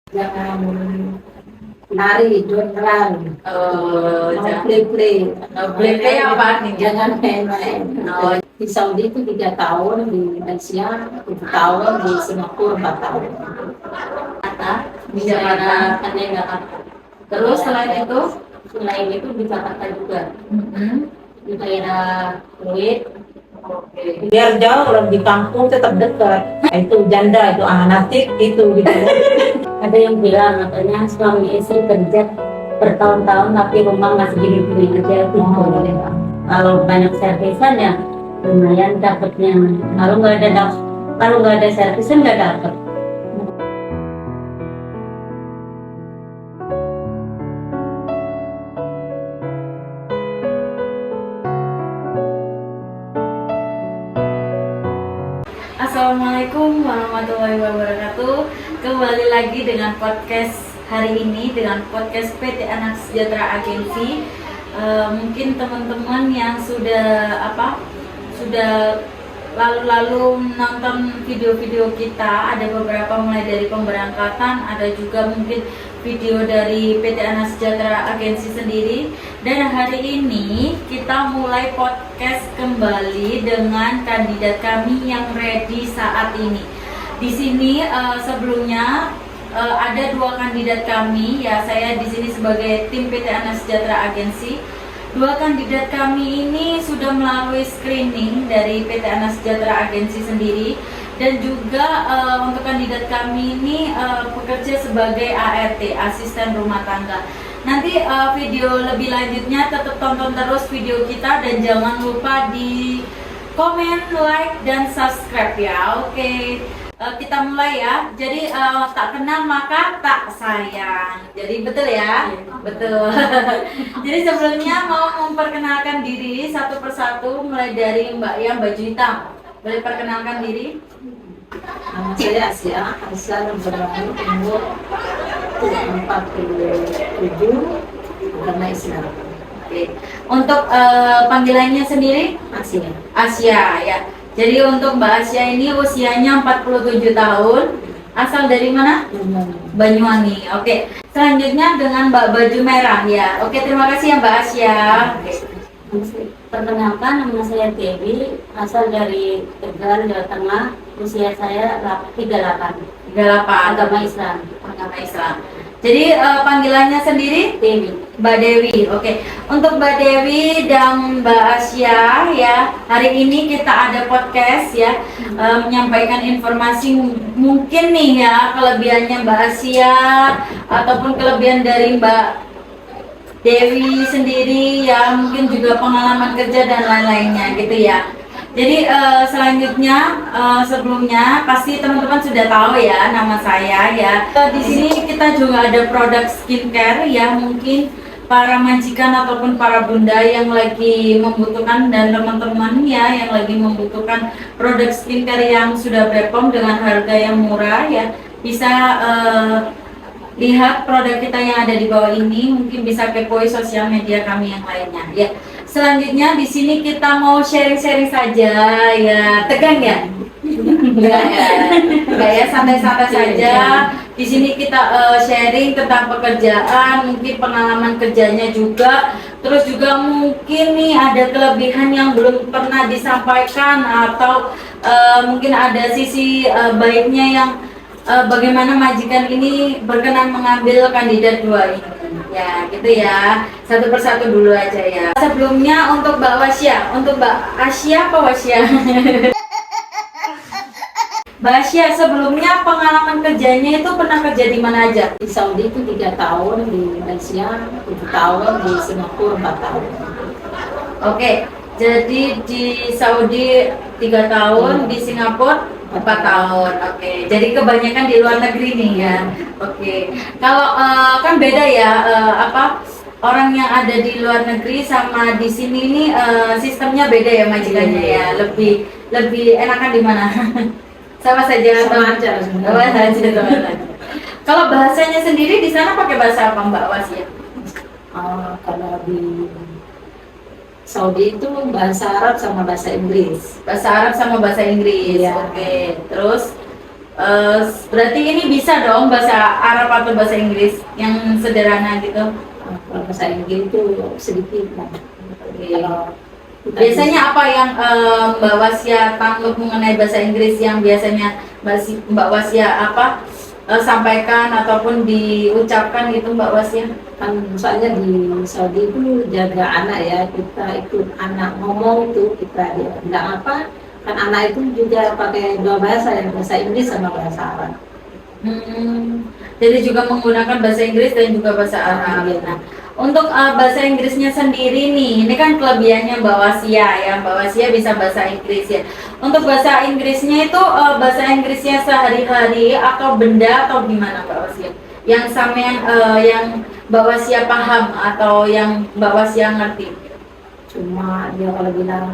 Jangan nari, doneran, play-play. Play apa nih? Jangan main-main. Di Saudi itu 3 tahun, di Malaysia 7 tahun, di Singapura 4 tahun. Di Jakarta. Ada yang Jakarta. Terus selain itu di Jakarta juga. Di daerah Kuwait. Biar jauh orang di kampung tetap dekat. Itu janda, itu anak itu gitu. Ada yang bilang katanya suami istri kerja bertahun-tahun tapi rumah masih gini-gini aja gitu. Kalau banyak servisan ya lumayan dapatnya. Kalau nggak ada servisan nggak dapat. Assalamualaikum warahmatullahi wabarakatuh. Kembali lagi dengan podcast hari ini, dengan podcast PT Anak Sejahtera Agensi. Mungkin teman-teman yang sudah lalu nonton video-video kita, ada beberapa mulai dari pemberangkatan, ada juga mungkin video dari PT Anak Sejahtera Agensi sendiri. Dan hari ini kita mulai podcast kembali dengan kandidat kami yang ready saat ini. Di sini sebelumnya ada 2 kandidat kami, ya saya di sini sebagai tim PT Anak Sejahtera Agensi. 2 kandidat kami ini sudah melalui screening dari PT Anak Sejahtera Agensi sendiri, dan juga untuk kandidat kami ini bekerja sebagai ART, asisten rumah tangga. Nanti video lebih lanjutnya tetap tonton terus video kita dan jangan lupa di komen, like, dan subscribe ya. Oke. Kita mulai ya. Jadi tak kenal maka tak sayang. Jadi betul ya? Betul. Jadi sebelumnya mau memperkenalkan diri satu persatu, mulai dari Mbak yang baju hitam. Boleh perkenalkan diri? Nama saya Asia, umur 47, agama Islam. Oke. Untuk panggilannya sendiri? Asia ya. Jadi untuk Mbak Asia ini usianya 47 tahun. Asal dari mana? Banyuwangi. Oke. Selanjutnya dengan Mbak baju merah ya. Oke, terima kasih ya Mbak Asia. Perkenalkan, nama saya Dewi, asal dari Tegal, Jawa Tengah. Usia saya 38. Agama Islam. Jadi panggilannya sendiri Dewi. Mbak Dewi. Oke. Untuk Mbak Dewi dan Mbak Asia ya, hari ini kita ada podcast ya, menyampaikan informasi mungkin nih ya, kelebihannya Mbak Asia ataupun kelebihan dari Mbak Dewi sendiri ya, mungkin juga pengalaman kerja dan lain-lainnya gitu ya. Jadi selanjutnya sebelumnya pasti teman-teman sudah tahu ya nama saya ya. Di sini kita juga ada produk skincare ya, mungkin para majikan ataupun para bunda yang lagi membutuhkan, dan teman-teman ya yang lagi membutuhkan produk skincare yang sudah BPOM dengan harga yang murah ya, bisa lihat produk kita yang ada di bawah ini, mungkin bisa kepoin sosial media kami yang lainnya ya. Selanjutnya di sini kita mau sharing-sharing saja ya. Tegang ya? Enggak ya, santai-santai saja. Di sini kita sharing tentang pekerjaan, mungkin pengalaman kerjanya juga. Terus juga mungkin nih ada kelebihan yang belum pernah disampaikan, atau mungkin ada sisi baiknya yang bagaimana majikan ini berkenan mengambil kandidat 2 ini. Ya, gitu ya. Satu persatu dulu aja ya. Sebelumnya untuk Mbak Wasya, untuk Mbak Asia apa Wasya? Mbak Asia, sebelumnya pengalaman kerjanya itu pernah kerja di mana aja? Di Saudi itu 3 tahun, di Malaysia 7 tahun, di Singapura 4 tahun. Oke, jadi di Saudi 3 tahun, di Singapura 4 tahun. Oke, jadi kebanyakan di luar negeri nih ya. Oke, kalau kan beda ya, orang yang ada di luar negeri sama di sini nih sistemnya beda ya majikannya ya. Lebih enakan di mana? Sama saja. Sama aja. Kalau bahasanya sendiri di sana pakai bahasa apa Mbak Wasya? Kalau di Saudi itu bahasa Arab sama bahasa Inggris. Bahasa Arab sama bahasa Inggris. Iya. Oke. Terus Berarti ini bisa dong bahasa Arab atau bahasa Inggris yang sederhana gitu. Kalau bahasa Inggris itu sedikit lah. Kalau kita Biasanya apa yang Mbak Wasya tangkap mengenai bahasa Inggris yang biasanya Mbak Wasya apa sampaikan ataupun diucapkan gitu Mbak Wasya? kan soalnya di Saudi itu jaga anak ya, kita ikut anak ngomong itu kita dia bilang apa, kan anak itu juga pakai dua bahasa ya, bahasa Inggris sama bahasa Arab. Jadi juga menggunakan bahasa Inggris dan juga bahasa Arab. Iya. Nah, untuk bahasa Inggrisnya sendiri nih, ini kan kelebihannya Mbak Wasya ya, Mbak Wasya bisa bahasa Inggris ya. Untuk bahasa Inggrisnya itu bahasa Inggrisnya sehari-hari atau benda atau gimana Mbak Wasya? Yang sampean yang Mbak Wasya paham atau yang Mbak Wasya ngerti? Cuma dia kalau bilang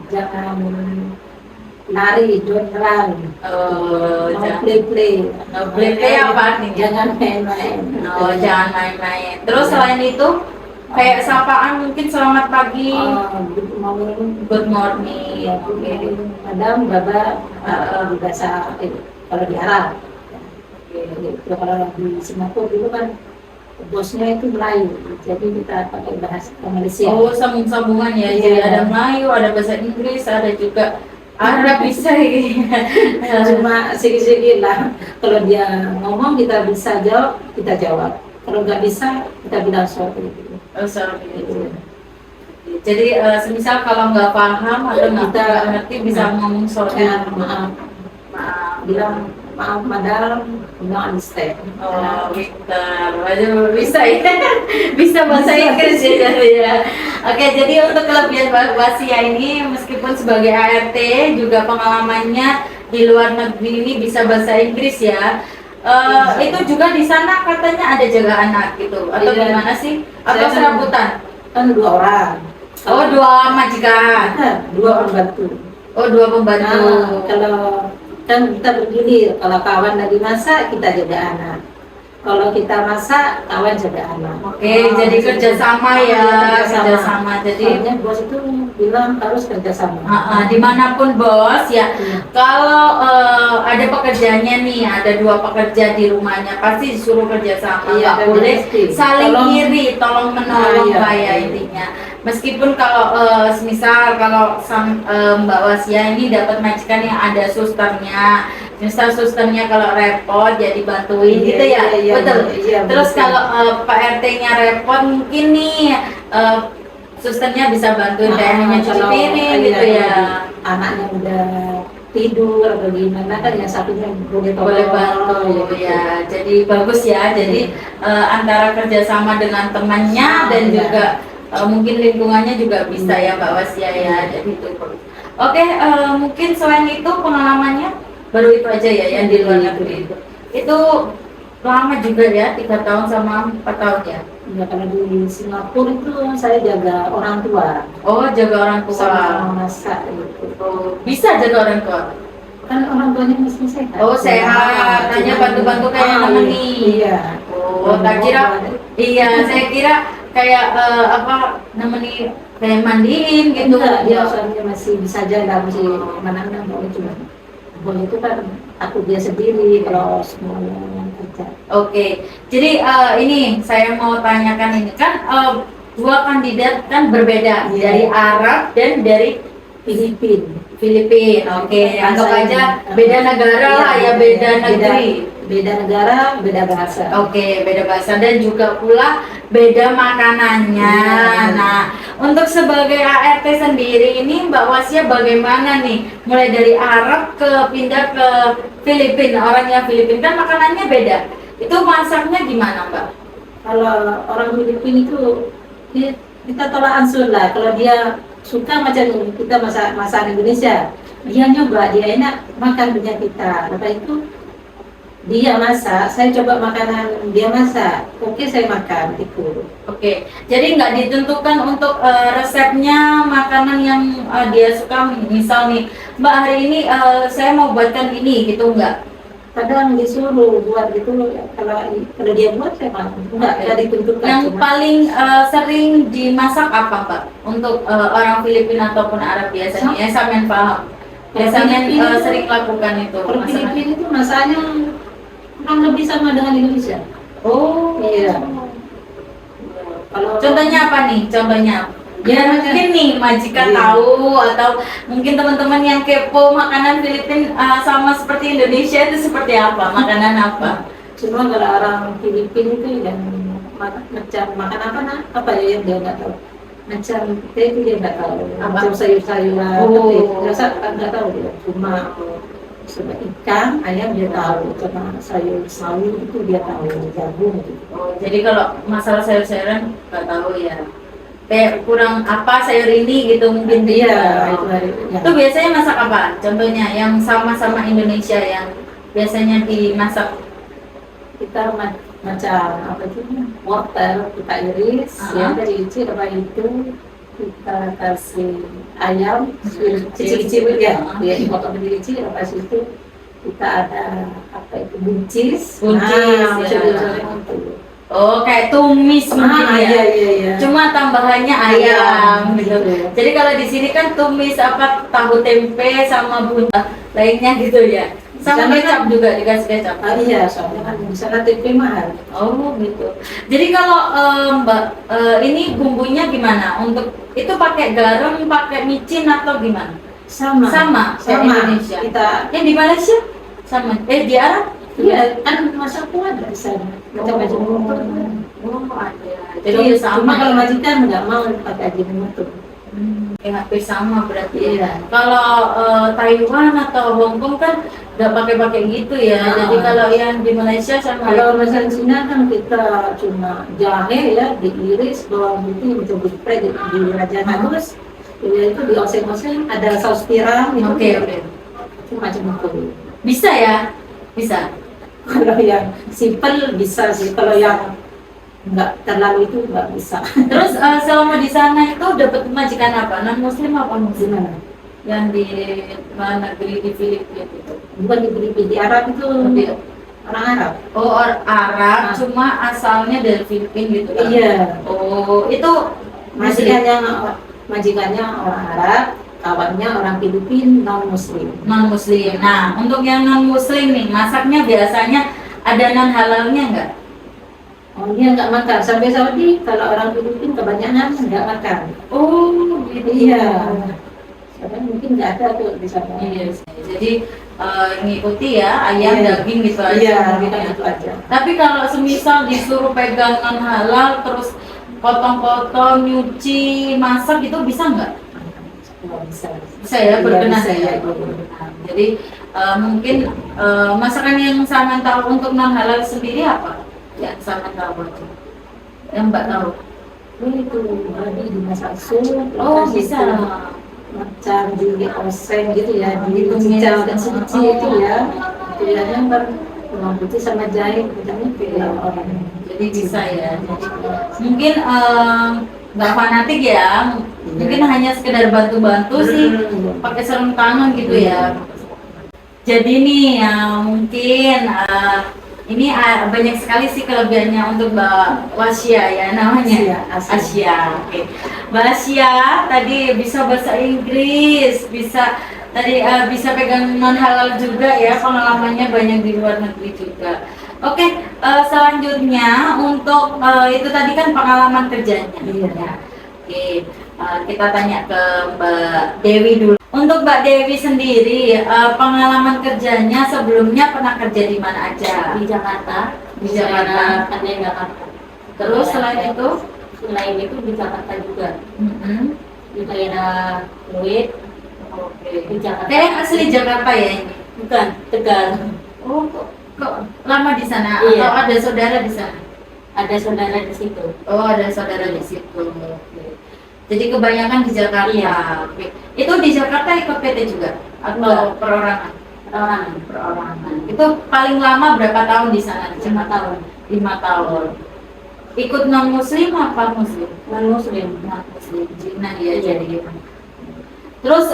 jangan lari, don't run, Oh, no play. No play apa artinya? Jangan main-main. Oh, jangan main-main. Terus selain itu kayak sapaan mungkin selamat pagi, Good morning. good morning. Ya, Oke. Madam, Baba, di bahasa kalau di Arab. Gitu. Kalau di Singapura dulu kan bosnya itu Melayu, jadi kita pakai bahasa Malaysia. Oh, sambung-sambungan ya. Iya. Jadi ada Melayu, ada bahasa Inggris, ada juga Arab bisa gitu. Cuma sedikit-sedikit lah. Kalau dia ngomong kita bisa jawab, kita jawab. Kalau nggak bisa, kita bilang sorry. Oh, sorry. Gitu. Jadi semisal kalau nggak paham atau nggak Kita- ngerti bisa ngomong sorry. Maaf, Maaf. bilang maaf madam, no understand. Oh, pintar. Waduh, bisa ya. Bisa bahasa Inggris ya jadi ya. Oke, jadi untuk kelebihan Mbak Wasya ini meskipun sebagai ART juga pengalamannya di luar negeri ini bisa bahasa Inggris ya. Itu juga di sana katanya ada jaga anak gitu atau Iya. gimana sih? Atau Saya kan- serabutan? Kan dua orang. Oh, dua majikan. Dua pembantu. Oh, dua pembantu. Kalau kan kita begini, kalau kawan lagi masak kita jaga anak. Kalau kita masak, kawan jaga anak. Oke, jadi kerjasama ya, kerjasama. Jadi Soalnya bos itu bilang harus kerjasama. dimanapun bos ya. Iya. Kalau ada pekerjaannya nih, ada dua pekerja di rumahnya, pasti disuruh kerjasama. Iya, Nggak dan boleh pasti. saling Tolong- iri, tolong menolong Iya. lah ya intinya. Meskipun kalau semisal kalau Mbak Wasya ini dapat majikan yang ada susternya, misal susternya kalau repot jadi bantuin gitu ya, betul. Iya, Terus betul. kalau Pak RT-nya repot mungkin nih susternya bisa bantuin kayak hanya cuci Kalau piring iya, gitu ya. Anaknya udah tidur atau gimana kan yang satunya boleh Boleh bantu gitu. ya. Jadi bagus ya. Jadi antara kerjasama dengan temannya dan Iya. juga mungkin lingkungannya juga bisa ya Mbak Wasya ya. Jadi itu. Oke, mungkin selain itu pengalamannya baru itu aja ya yang di luar negeri itu. Itu lama juga ya, 3 tahun sama 4 tahun ya. Ya, kalau di Singapura itu saya jaga orang tua Oh, jaga orang tua. sama masak gitu. Oh, bisa jaga orang tua. Kan orang tuanya masih sehat. Oh, sehat. Hanya bantu-bantu kayak nemeni. Iya. Oh, tak kira. Iya, saya kira kayak apa namanya kayak mandiin gitu. Enggak, dia soalnya masih bisa jalan, masih menanam boleh cuma. Boleh itu kan aku dia sendiri kalau semuanya yang kerja. Oke, jadi ini saya mau tanyakan ini kan dua kandidat kan berbeda Iya. dari Arab dan dari Filipina. Oke, anggap aja beda negara lah ya, beda negeri. Beda negara, beda bahasa. Oke, beda bahasa dan juga pula beda makanannya. Iya. Nah, untuk sebagai ART sendiri ini Mbak Wasya bagaimana nih? Mulai dari Arab ke pindah ke Filipina, orangnya Filipina kan makanannya beda. Itu masaknya gimana, Mbak? Kalau orang Filipina itu kita tolak ansur lah. Kalau dia suka macam kita masak Indonesia, dia nyoba, dia enak makan punya kita. Lepas itu dia masak, saya coba makanan dia masak, oke saya makan itu. Oke, jadi nggak ditentukan untuk resepnya makanan yang dia suka. Misal nih, Mbak hari ini saya mau buatkan ini gitu nggak? Kadang disuruh buat gitu, kalau dia buat saya makan, nggak ditentukan. Yang cuma- paling sering dimasak apa Mbak? Untuk orang Filipina ataupun Arab biasanya, yang sampean paham? biasanya Filipina itu- sering lakukan itu Kalau masakan. Filipina itu masaknya kurang lebih sama dengan Indonesia. Oh Iya. Kalau contohnya apa nih contohnya Ya, mungkin nih majikan Iya. tahu atau mungkin teman-teman yang kepo makanan Filipina sama seperti Indonesia itu seperti apa makanan apa. cuma kalau orang Filipina itu yang macam makan apa nah? Apa ya yang dia nggak tahu? Macam kita itu dia nggak tahu. Apa? Macam sayur-sayuran. Oh. Nggak tahu dia. Cuma sama ikan, ayam dia tahu. Cuma sayur sawi itu dia tahu. Jagung gitu. Oh, jadi kalau masalah sayur-sayuran nggak tahu ya. Kayak kurang apa sayur ini gitu mungkin. Iya, itu hari. Ya. Itu biasanya masak apa? Contohnya yang sama-sama Indonesia yang biasanya dimasak. Kita macam apa itu wortel kita iris, ya dari kecil apa itu kita kasih ayam kecil-kecil ya, ya dipotong kecil-kecil lepas itu kita ada apa itu buncis, Buncis, ya. macam itu. Oh, kayak tumis mungkin ya. Iya iya iya. Cuma tambahannya ayam gitu. gitu. Jadi kalau di sini kan tumis apa tahu tempe sama bumbu lainnya gitu ya. Sama Sana kecap kan- juga dikasih kecap. Iya, soalnya kan di sana tempe mahal. Oh gitu. Jadi kalau Mbak ini bumbunya gimana? Untuk itu pakai garam, pakai micin atau gimana? Sama. Sama kayak Indonesia. Kita Yang di Malaysia sama. Di Arab? iya kan masakku ada di sana. Macam-macam bumbu. Oh ada. Jadi sama. cuma kalau majikan nggak mau pakai Ajinomoto. Ya, hampir sama berarti. Iya. Kalau Taiwan atau Hong Kong kan nggak pakai gitu ya. Ah. Jadi kalau yang di Malaysia sama. Kalau masakan Cina kan kita cuma jahe ya diiris, bawang putih untuk geprek di rajang halus, ya itu dioseng-oseng, ada saus tiram itu. Oke oke. Itu macam itu. Bisa ya? Bisa. Kalau yang simple bisa sih, kalau yang nggak terlalu itu nggak bisa. Terus selama di sana itu dapat majikan apa? Non Muslim apa Muslim? Gimana? Yang di negeri di Filipina itu. Bukan di Filipina, di Arab itu Di- orang Arab. Oh Arab, Ah. cuma asalnya dari Filipina gitu kan? Iya. Oh itu Majikannya orang Arab, kawannya orang Filipina non Muslim. non Muslim. Nah untuk yang non Muslim nih masaknya biasanya ada non halalnya nggak? Oh dia nggak makan sampai Saudi kalau orang Filipina kebanyakan nggak makan. Oh gitu. Iya. Sekarang mungkin nggak ada tuh di sana. Iya. Jadi ngikuti ya ayam Iya. daging gitu aja. Iya, mungkin kita ya. gitu aja. Tapi kalau semisal disuruh pegang non halal terus potong-potong, nyuci, masak itu bisa nggak? Nggak bisa. Bisa ya, Iya, berkenan bisa, ya. iya. Berkenan. Jadi mungkin masakan yang Saman tahu untuk non halal sendiri apa? Ya Saman tahu aja. Yang Mbak tahu. Oh, itu babi dimasak sup. Oh terus bisa. itu macam di oseng gitu ya, di Ditumis. cicau dan suci Oh. itu ya. Pilihannya bawang putih sama jahe, pilihannya pilih orang. Jadi bisa ya. Jadi, mungkin nggak fanatik ya. Mungkin hanya sekedar bantu-bantu sih. Pakai sarung tangan gitu ya. Jadi nih mungkin ini banyak sekali sih kelebihannya untuk Mbak Wasya ya namanya. Asia. Oke. Mbak Asia tadi bisa bahasa Inggris, bisa tadi bisa pegang non halal juga ya, pengalamannya banyak di luar negeri juga. Oke, selanjutnya untuk itu tadi kan pengalaman kerjanya. Iya. Ya. Oke, kita tanya ke Mbak Dewi dulu. Untuk Mbak Dewi sendiri, pengalaman kerjanya sebelumnya pernah kerja di mana aja? Di Jakarta. Di Jakarta. Ada yang Jakarta. Terus selain itu? Selain itu di Jakarta juga. Mm-mm. Di daerah Pluit. Oke. Di Jakarta. Kayak asli Jakarta ya ini? Bukan, Tegal. Oh, kok lama di sana? Iya. Atau ada saudara di sana? Ada saudara di situ. Oh, ada saudara di situ. Oke. Jadi kebanyakan di Jakarta. Iya. Oke. Itu di Jakarta ikut PT juga? Atau Enggak. perorangan? Orang Perorangan. Itu paling lama berapa tahun di sana? 5 tahun. 5 tahun. Ikut non muslim apa muslim? Non Muslim. Non muslim. Cina ya Iya. jadi. Terus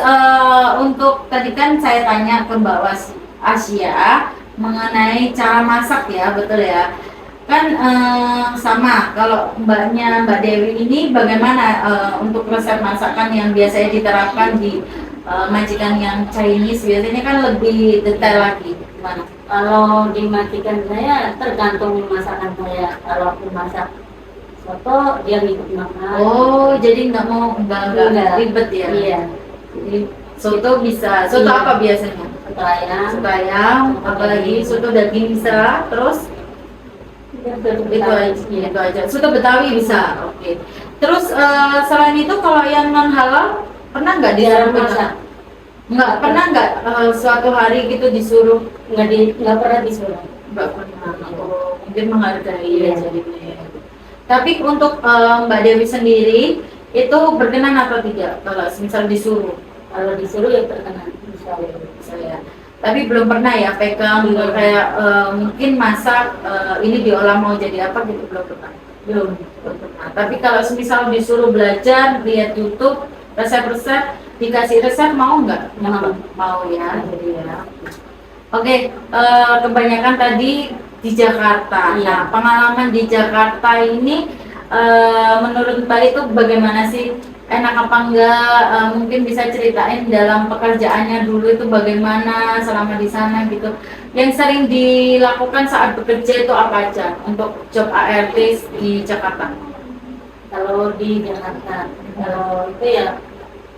untuk tadi kan saya tanya ke Mbak Asia mengenai cara masak ya, betul ya? Kan sama kalau Mbak Dewi ini bagaimana untuk resep masakan yang biasanya diterapkan di majikan yang Chinese biasanya kan lebih detail lagi gimana? Kalau di majikan saya tergantung masakan saya. Kalau aku masak soto dia ngikut makan. Oh, jadi nggak ribet ya? Iya. Jadi Soto bisa. Soto Iya. apa biasanya? soto ayam. Soto ayam, apalagi soto daging bisa. Terus itu aja. Soto Betawi bisa. Oke. Terus selain itu kalau yang non halal pernah nggak Jarang disuruh masak. nggak pernah nggak suatu hari gitu disuruh Nggak pernah disuruh. nggak pernah. Oh, mungkin menghargai ya Iya. jadinya. Tapi untuk Mbak Dewi sendiri itu berkenan atau tidak kalau misal disuruh? Kalau disuruh ya terkenal. Saya tapi belum pernah ya pegang Belum. kayak mungkin masak ini diolah mau jadi apa gitu belum pernah. Belum. Nah, tapi kalau misal disuruh belajar, lihat YouTube, resep-resep, dikasih resep mau nggak? Mau. Mau ya, jadi ya. Oke, kebanyakan tadi di Jakarta. Iya. Nah, pengalaman di Jakarta ini menurut Mbak itu bagaimana sih? Enak apa enggak? Mungkin bisa ceritain dalam pekerjaannya dulu itu bagaimana selama di sana gitu. Yang sering dilakukan saat bekerja itu apa aja untuk job ART di Jakarta? Kalau di Jakarta, kalau itu ya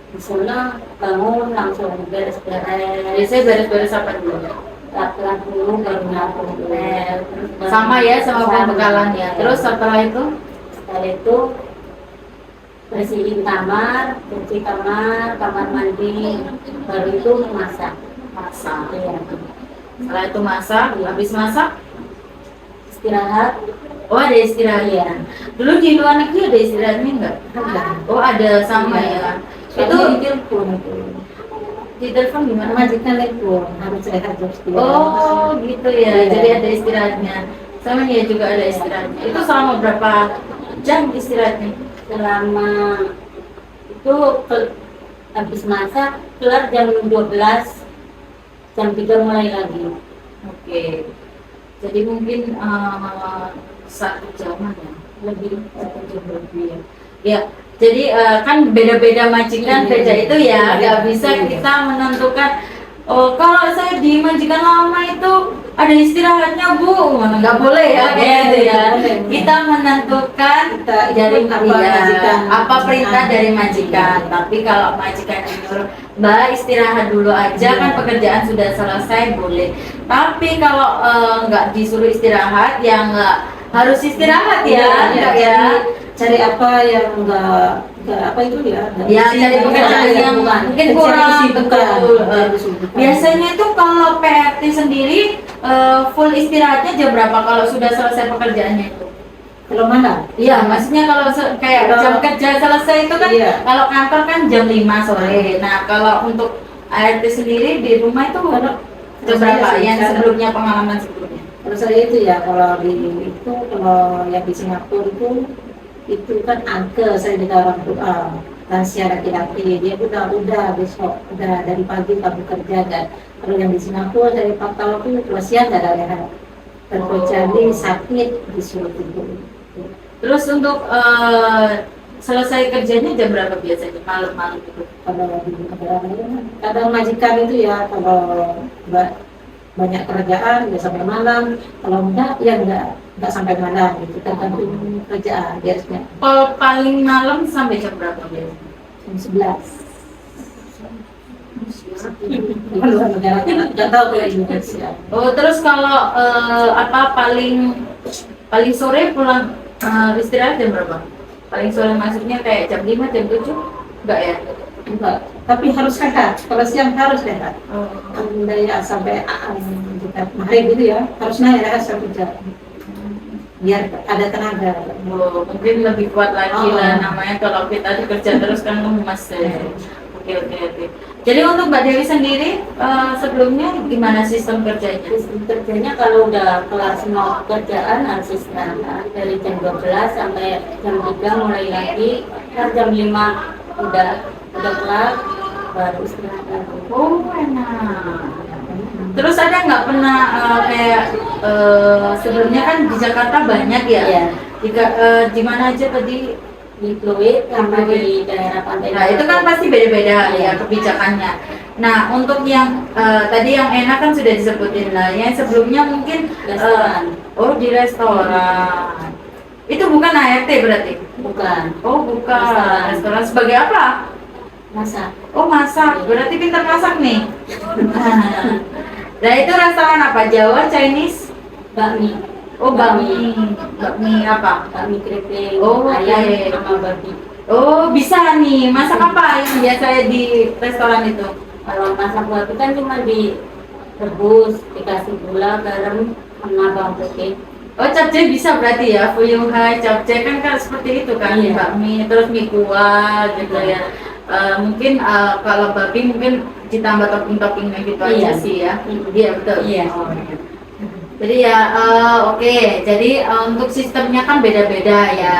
di sana bangun langsung beres-beres. Biasanya beres-beres apa dulu? Lap-lap dulu baru nyapu ngepel. Terus baru- Sama ya sama pembekalan ya. Terus setelah itu setelah itu bersihin kamar, cuci kamar, kamar mandi, baru itu masak. masak. Iya. Setelah itu masak, habis masak, Istirahat. oh ada istirahat. Iya. Dulu di luar negeri ada istirahatnya enggak? Ada. Oh ada sama ya. Itu Itu di telepon itu. di telepon gimana? Majikan telepon harus rehat jam 9. Oh gitu ya. Iya. Jadi ada istirahatnya. Sama ya juga ada istirahatnya. Itu selama berapa jam istirahatnya? Selama itu habis masak kelar jam 12, jam 3 mulai lagi. Oke. Jadi mungkin 1 jaman ya. Lebih 1 jam lebih ya. Ya, jadi kan beda-beda majikan Iya. beda itu ya, Iya. nggak bisa Iya. kita menentukan. Oh, kalau saya di majikan lama itu ada istirahatnya Bu, nggak boleh ya, kayak gitu ya. Boleh. Kita menentukan Kita dari ikut apa iya, majikan. apa perintah Ah. dari majikan. Tapi kalau majikan nyuruh Mbak istirahat dulu aja, Iya. kan pekerjaan sudah selesai boleh. Tapi kalau nggak disuruh istirahat, ya nggak harus istirahat ya, Iya, enggak iya. ya. Cari apa yang enggak apa itu ya? Ya, cari pekerjaan yang mungkin kurang betul. Biasanya itu kalau PRT sendiri full istirahatnya jam berapa kalau sudah selesai pekerjaannya itu? Kalau mana? Iya, maksudnya kalau kayak Kalau- jam kerja selesai itu kan Iya. kalau kantor kan jam 5 sore. Nah, kalau untuk ART sendiri di rumah itu Kalau jam saya berapa sih, yang saya- sebelumnya pengalaman sebelumnya? Kalau saya itu ya kalau di itu kalau yang di Singapura itu kan angke saya dengar orang tua lansia laki-laki dia udah besok udah dari pagi kamu kerja kan. Kalau yang di Singapura dari pantau itu kalau siang nggak ada rehat. Terkecuali sakit disuruh tidur. Terus untuk selesai kerjanya jam berapa biasanya? Malam-malam itu? Kalau di negara lain, kadang majikan itu ya kalau banyak kerjaan ya sampai malam, kalau enggak ya enggak sampai malam gitu, tergantung kerjaan biasanya Kalau paling malam sampai jam berapa biasanya? jam 11. Luar negara nggak tahu kalau Indonesia. Oh, terus kalau apa paling sore pulang istirahat jam berapa? Paling sore maksudnya kayak jam 5, jam 7? Enggak ya? Enggak, tapi harus rehat. Kalau siang harus rehat. Oh. Ya sampai maghrib gitu ya, harus naik rehat 1 jam. Biar ada tenaga. Oh, mungkin lebih kuat lagi Oh. lah namanya kalau kita kerja terus kan lemas ya. Oke. Jadi untuk Mbak Dewi sendiri sebelumnya gimana sistem kerjanya? Sistem kerjanya kalau udah kelar semua pekerjaan harus istirahat dari jam 12 sampai jam 3 mulai lagi, kan jam 5 udah kelar baru istirahat lagi. Oh, enak. Terus ada nggak pernah kayak sebelumnya kan di Jakarta banyak ya? Iya. Di mana aja tadi di Pluit sama di daerah pantai. Nah, itu kan pasti beda-beda ya kebijakannya. Nah, untuk yang tadi yang enak kan sudah disebutin lah. Yang sebelumnya mungkin Restoran. oh di restoran. Itu bukan ART berarti? Bukan. Oh, bukan. Restoran. Restoran sebagai apa? Masak. Oh, masak. Berarti pintar masak nih. Nah, itu restoran apa? Jawa, Chinese? Bakmi. Oh, bakmi. Bakmi apa? Bakmi keripik. Oh, ayam oke. sama babi. Oh, bisa nih. Masak apa yang biasa di restoran itu? Kalau masak babi kan cuma direbus, dikasih gula, garam, sama bawang putih. Oh, capcay bisa berarti ya, fuyung hai, capcay kan seperti itu kan, Iya. bakmi, terus mie kuah gitu ya. Mungkin kalau babi mungkin ditambah topping-toppingnya gitu aja Iya. sih ya. Mm. Iya betul. Iya. Oh, iya. Jadi ya oke. Jadi untuk sistemnya kan beda-beda ya.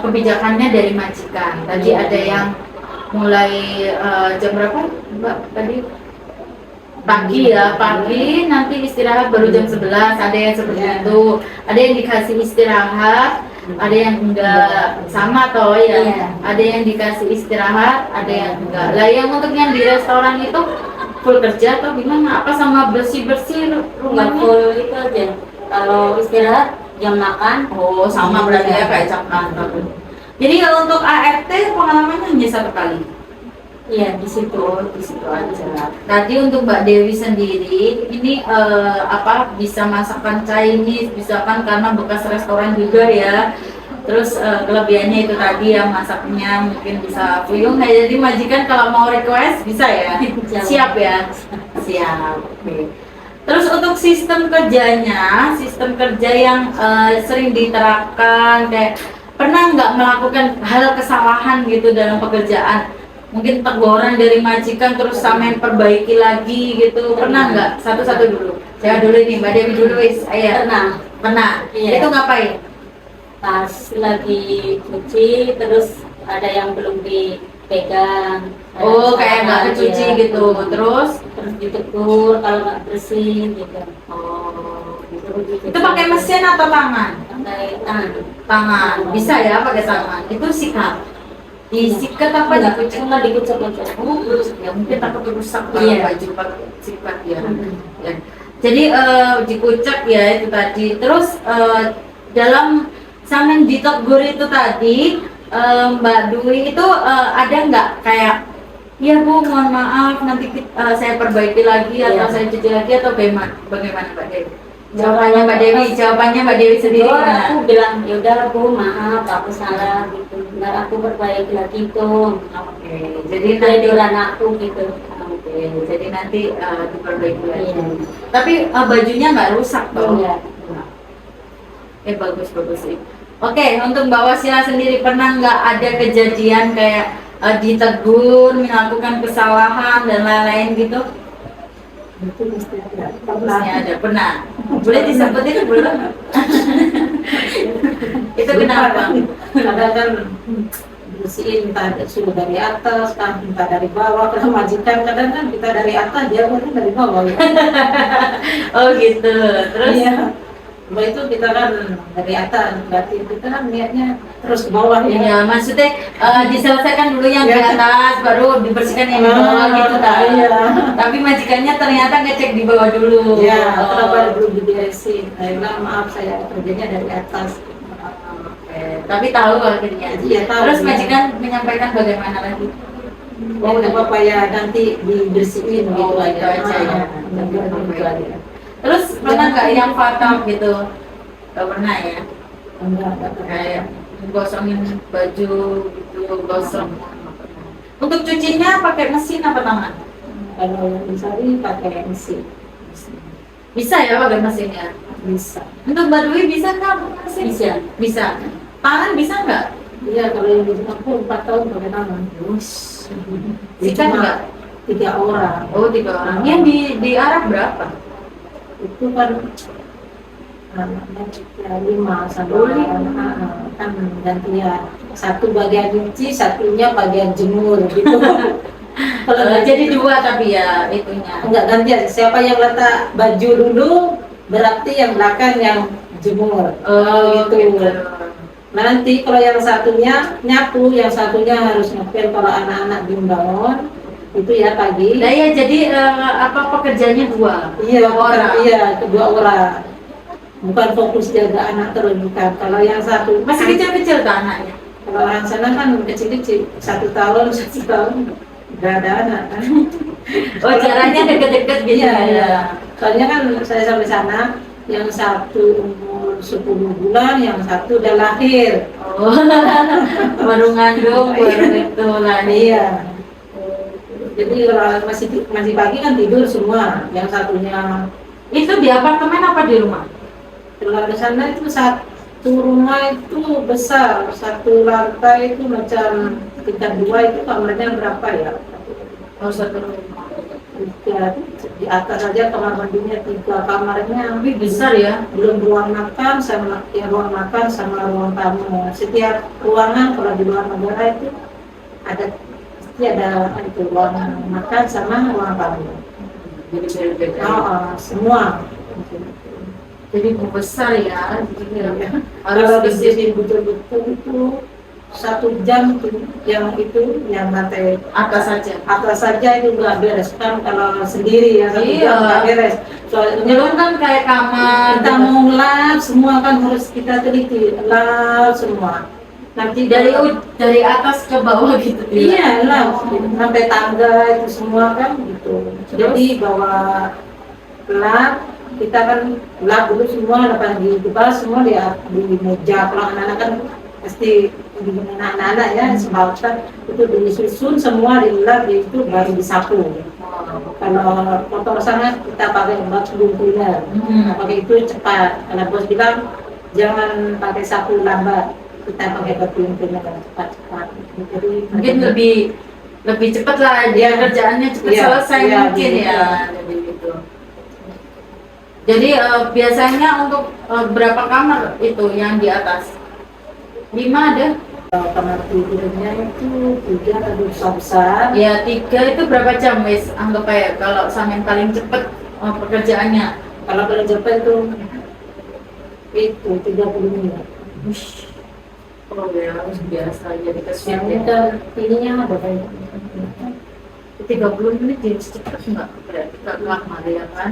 Kebijakannya dari majikan. Tadi Iya. ada yang mulai jam berapa, Mbak? Tadi pagi ya, pagi nanti istirahat baru jam 11, ada yang seperti Iya. itu, ada yang dikasih istirahat, ada yang enggak, sama toh ya, Iya. ada yang dikasih istirahat, ada yang enggak. Lah yang untuk yang di restoran itu full kerja atau gimana? Apa sama bersih-bersih Nggak rumahnya? full itu aja. Kalau istirahat jam makan. Oh, sama berarti ya kayak jam kantor. Jadi kalau untuk ART pengalamannya hanya 1 kali. Iya di situ. Oh, di situ aja. Tadi untuk Mbak Dewi sendiri, ini bisa masakan Chinese, bisa kan karena bekas restoran juga ya. Terus kelebihannya itu tadi ya masaknya mungkin bisa fuyung. Nah, jadi majikan kalau mau request bisa ya. Siap ya. Siap. Oke. Terus untuk sistem kerjanya, sistem kerja yang sering diterapkan kayak pernah nggak melakukan hal kesalahan gitu dalam pekerjaan? Mungkin teguran dari majikan terus sampean perbaiki lagi gitu, pernah nggak? Satu-satu dulu. Saya dulu nih, Mbak Dewi dulu wis. Ayo. Pernah. Iya. Itu ngapain? Pas lagi cuci terus ada yang belum dipegang. Ada Oh, kayak nggak kesalahan, kecuci iya. gitu. Terus? Terus ditegur kalau nggak bersih gitu. Oh, Itu itu pakai mesin atau tangan? pakai tangan. Tangan. Bisa ya pakai tangan. Itu sikat. Disikat apa Enggak, dikucek? cuma dikucek-kucek. Oh, ya mungkin takut rusak kalau Iya. baju pakai sikat ya. Hmm. Ya. Jadi dikucek ya itu tadi. Terus dalam sampean ditegur itu tadi Mbak Dwi itu ada nggak kayak ya Bu mohon maaf nanti saya perbaiki lagi atau Iya. saya cuci lagi atau bagaimana Mbak Dewi? Jawabannya Mbak Dewi sendiri Oh, gimana? aku bilang ya udah Bu maaf aku salah gitu. Ntar aku perbaiki lagi tuh. Oke, jadi nanti Ketiduran aku gitu. oke, jadi nanti diperbaiki lagi. Iya. Tapi bajunya nggak rusak toh? Enggak. Bagus sih. Oke, untuk Mbak Wasila sendiri pernah nggak ada kejadian kayak ditegur, melakukan kesalahan dan lain-lain gitu? Itu mesti ada. Pasti ada, pernah. Boleh disebutin belum? Itu kenapa? Kadang kan bersihin entah suruh dari atas, kan entah dari bawah. Kalau majikan kadang kan kita dari atas, dia kan dari bawah. Ya. Oh gitu. Terus? Iya. Bahwa itu kita kan dari atas, berarti kita kan niatnya terus ke bawah ya. Iya, maksudnya diselesaikan dulu yang di Ya. atas, baru dibersihkan yang di bawah gitu kan. Iya. Tapi majikannya ternyata ngecek di bawah dulu. Ya, Oh. kenapa belum diberesin? Saya bilang maaf saya kerjanya dari atas. Oke, tapi tahu akhirnya. Iya, tahu. Terus majikan menyampaikan bagaimana lagi? Oh, nggak apa-apa ya, nanti dibersihin gitu Oh, aja. itu aja ya. Nanti gitu aja. Terus pernah nggak yang fatal gitu? Gak pernah ya? Enggak. Kayak gosongin baju gitu, gosong. Untuk cucinya pakai mesin apa tangan? Kalau yang dicari pakai mesin. Bisa ya pakai mesinnya? Bisa. Untuk Mbak Dwi bisa nggak pakai mesin? Bisa. Bisa. Tangan bisa nggak? Iya, kalau yang di aku 4 tahun pakai tangan. Sikat Cuma nggak? 3 orang. Oh 3 orang. Yang di Arab berapa? Itu kan ya, 5 sama Oh, 5. kan gantian. Satu bagian cuci, satunya bagian jemur gitu. Kalau nggak Jadi 2 tapi ya itunya. enggak gantian, siapa yang letak baju dulu berarti yang belakang yang jemur. Oh gitu. gitu. Nanti kalau yang satunya nyapu, yang satunya harus ngepel kalau anak-anak belum bangun. Itu ya pagi. Nah ya jadi apa pekerjaannya dua? Iya, Orang. iya, kedua orang. Bukan fokus jaga anak terus, bukan. Kalau yang satu Masih kecil-kecil tuh anaknya. kalau orang sana kan kecil-kecil, 1 tahun, 1 tahun, nggak ada anak kan. Oh jaraknya deket-deket gitu. Iya, iya. Soalnya kan saya sampai sana, yang satu umur 10 bulan, yang satu udah lahir. Oh, baru ngandung, baru itu lah nih. Iya. Jadi kalau masih pagi kan tidur semua. Yang satunya Itu di apartemen apa di rumah? kalau di sana itu satu rumah itu besar, satu lantai itu macam tingkat 2 itu kamarnya berapa ya? Oh satu rumah. Ya, di atas saja kamar mandinya 3 kamarnya. Tapi besar ya. Belum ruang makan sama ya, ruang makan sama ruang tamu. Setiap ruangan kalau di luar negara itu ada pasti ada itu ruang makan sama ruang tamu. Jadi beda-beda. Semua. Jadi besar ya. Jadi Kalau harus bersihin betul-betul itu 1 jam tuh, yang lantai atas saja. atas saja itu nggak beres kan kalau sendiri ya 1 Iya. jam nggak beres. Soalnya Belum kan kayak kamar. kita mau lap semua kan harus kita teliti lap semua. Nanti dari atas ke bawah gitu. iya lap sampai tangga itu semua kan gitu. Jadi bawa lap kita kan lap dulu semua, lepas di depan semua di meja. Kalau anak-anak kan pasti di anak-anak ya sembahyang itu disusun semua dilap itu baru disapu. Kalau kotor sana kita pakai batu cleaner, pakai itu cepat. Karena bos bilang jangan pakai sapu lambat, kita pakai batu cleaner cepat-cepat. Jadi Mungkin lebih cepat lah dia kerjaannya cepat Iya, selesai iya, mungkin iya. ya. Jadi gitu. Jadi biasanya untuk berapa kamar itu yang di atas? 5 ada? kamar tidurnya itu 3 atau besar. Ya 3 itu berapa jam wis? Anggap aja kalau sampai paling cepet pekerjaannya. Kalau paling cepat itu 30 menit. Wish. Oh ya harus biasa jadi Yang kesulitan. udah ininya ada kayak 30 menit jadi cepet nggak? Berarti nggak lama ya kan?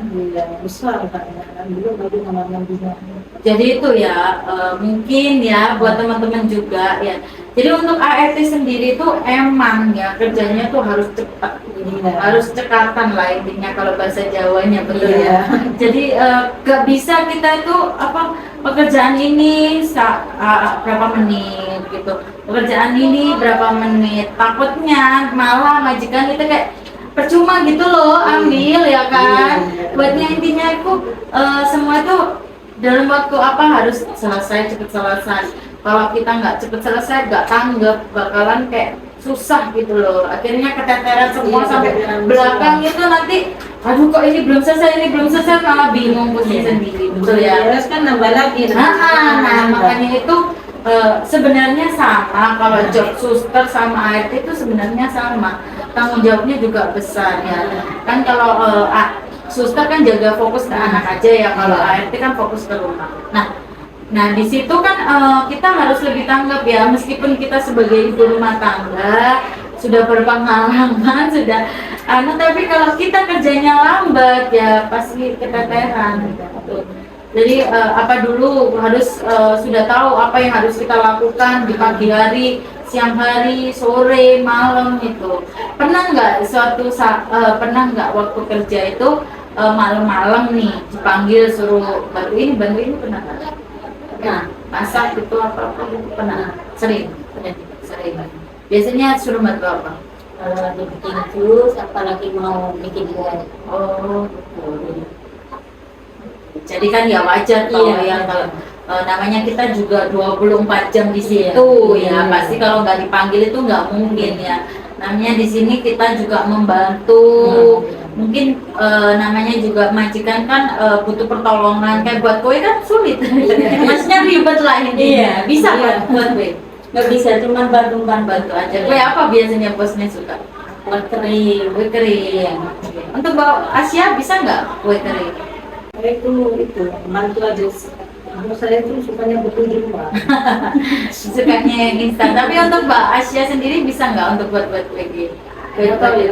besar kan belum lagi kamar mandinya. Jadi itu ya mungkin ya buat teman-teman juga ya. Jadi untuk ART sendiri itu emang ya kerjanya tuh harus cepat, Iya. harus cekatan lah intinya kalau bahasa Jawanya betul Iya. ya. Jadi gak bisa kita itu apa pekerjaan ini berapa menit gitu, pekerjaan ini berapa menit. Takutnya malah majikan kita kayak percuma gitu loh ambil ya kan. Iya. Buatnya intinya itu semua itu dalam waktu apa harus selesai cepat selesai. Kalau kita nggak cepet selesai, nggak tanggap, bakalan kayak susah gitu loh. Akhirnya keteteran semua Iya, sampai keteteran belakang itu nanti, aduh kok ini belum selesai, malah bingung pusing sendiri, betul ya? Terus kan nambah lagi. Nah, makanya itu sebenarnya sama. Kalau job suster sama ART itu sebenarnya sama. Tanggung jawabnya juga besar ya. Kan kalau suster kan jaga fokus ke anak aja ya. Kalau ART kan fokus ke rumah. Nah di situ kan kita harus lebih tanggap ya, meskipun kita sebagai ibu rumah tangga sudah berpengalaman sudah tapi kalau kita kerjanya lambat ya pasti keteteran gitu. Jadi apa dulu harus sudah tahu apa yang harus kita lakukan di pagi hari, siang hari, sore, malam itu. Pernah nggak pernah nggak waktu kerja itu malam-malam nih dipanggil suruh bantu ini pernah nggak? Nah, masak itu apa gitu pernah sering. Biasanya suruh bantu apa? Kalau lagi bikin jus, apalagi mau bikin kue. Oh, betul. Jadi kan ya wajar kalau ya kalau namanya kita juga 24 jam di situ ya. Pasti kalau nggak dipanggil itu nggak mungkin ya. Namanya di sini kita juga membantu. Mungkin namanya juga majikan kan butuh pertolongan kayak buat kue kan sulit. Maksudnya ribet lah ini. Iya, Bisa iya. buat kue. Nggak bisa cuma bantu Aja. Kue apa biasanya bosnya suka? kue kering. Kue kering. Untuk bawa Asia bisa nggak kue kering? Itu bantu aja Kalau saya tuh sukanya bertujuh Pak. Sukanya yang instan. Tapi untuk Mbak Asya sendiri bisa nggak untuk buat kue gitu?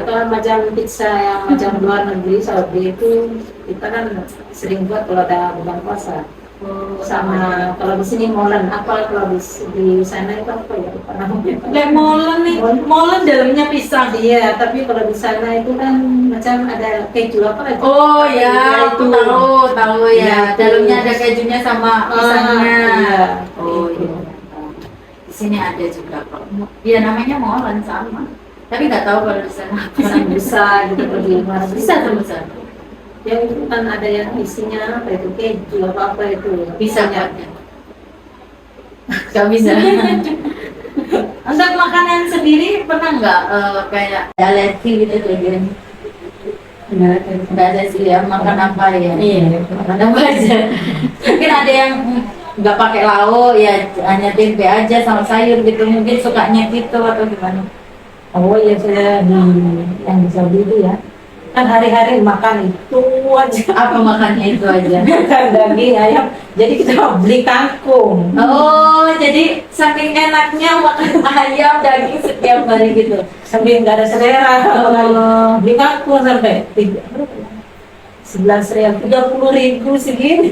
Kalau macam pizza yang macam luar negeri Saudi itu kita kan sering buat kalau ada bulan puasa. Sama kalau di sini molen apa kalau di sana itu apa ya? Kayak molen nih, molen dalamnya pisang. Iya, tapi kalau di sana itu kan macam ada keju apa itu? Oh ya, itu. aku tahu ya. Iya, itu. Dalamnya ada kejunya sama pisangnya. Iya. Oh iya. Di sini ada juga kok. Iya namanya molen sama. Tapi nggak tahu kalau di sana. Bisa gitu kalau di mana Bisa terbesar. Yang itu kan ada yang isinya apa itu keju apa itu Bisa buatnya. Nggak bisa. Untuk makanan sendiri pernah nggak kayak alergi gitu kayak nggak ada sih ya makan apa ya? Iya. Makan apa aja. Mungkin ada yang nggak pakai lauk ya hanya tempe aja sama sayur gitu mungkin sukanya gitu atau gimana? Oh ya saya di yang di Saudi itu ya kan hari-hari makan itu aja Apa makannya itu aja? makan daging ayam jadi kita beli kangkung Oh jadi saking enaknya makan ayam daging setiap hari gitu. sambil nggak ada selera Oh. beli kangkung sampai 11.000 30.000 segini